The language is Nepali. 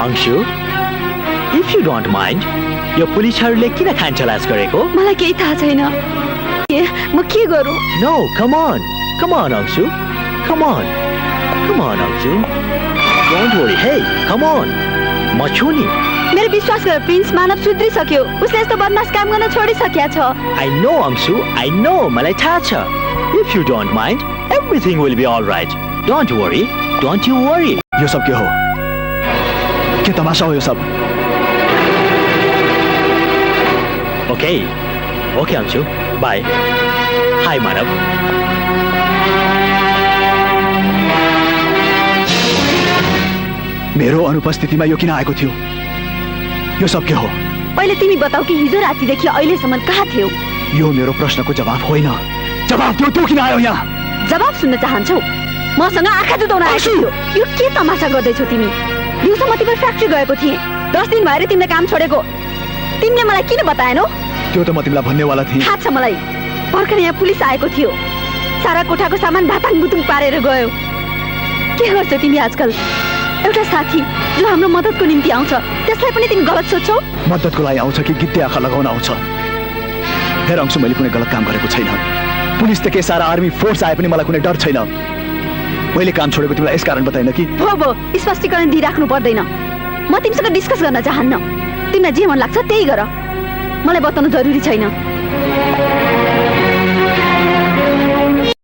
Anshu, if you don't mind, यो पुलिसहरूले किन खानतलास गरेको? मलाई केही थाहा छैन। म के गरौँ? No, come on Anshu, come on Anshu, don't worry, hey, come on, म छु नि। मेरो विश्वास गर प्रिन्स, मानव सुध्रिसक्यो, उसले यस्तो बदमास काम गर्न छोडिसकेको छ। I know Anshu, I know, मलाई थाहा छ। If you don't mind, everything will be all right. Don't worry, don't you worry. यो सब के हो? के तमाशा हो यो सब? Okay Anshu, bye. Hi मानव। मेरो अनुपस्थितिमा यो किन आएको थियो? यो सब के हो? पहिले तिमी बताऊ कि हिजो रातिदेखि अहिलेसम्म कहाँ थियौ? यो मेरो प्रश्नको जवाफ होइन। जवाफ दियो, तँ किन आयो यहाँ? जवाब सुन्न चाहन्छौ? मसँग आँखा जुदाउन आएको थियो। यो के तमाशा गर्दैछौ तिमी? दिउँसो म तिम्रो फ्याक्ट्री गएको थिएँ। 10 दिन भएर तिमीले काम छोडेको। तिमीले मलाई किन बताएनौ? त्यो त म तिमीलाई भन्नेवाला थिएँ। थाहा छ मलाई। भर्खर यहाँ पुलिस आएको थियो। सारा कोठाको सामान भाताङ बुतुङ पारेर गयो। के गर्छौ तिमी आजकल? एउटा साथी जो हाम्रो मद्दतको निम्ति आउँछ, त्यसलाई पनि तिमी गलत सोच्छौ? मद्दतको लागि आउँछ कि गिद्दे आँखा लगाउन आउँछ? हेर अंशु, मैले कुनै गलत काम गरेको छैन। पुलिस त के सारा आर्मी फोर्स आए पनि मलाई कुनै डर छैन। मैले काम छोडेको तिमीलाई यस कारण बताइन कि? हो स्पष्टीकरण दिइराख्नु पर्दैन। म तिमीसँग डिस्कस गर्न चाहन्न। तिमीलाई जे मन लाग्छ त्यही गर। मलाई बताउनु जरुरी छैन।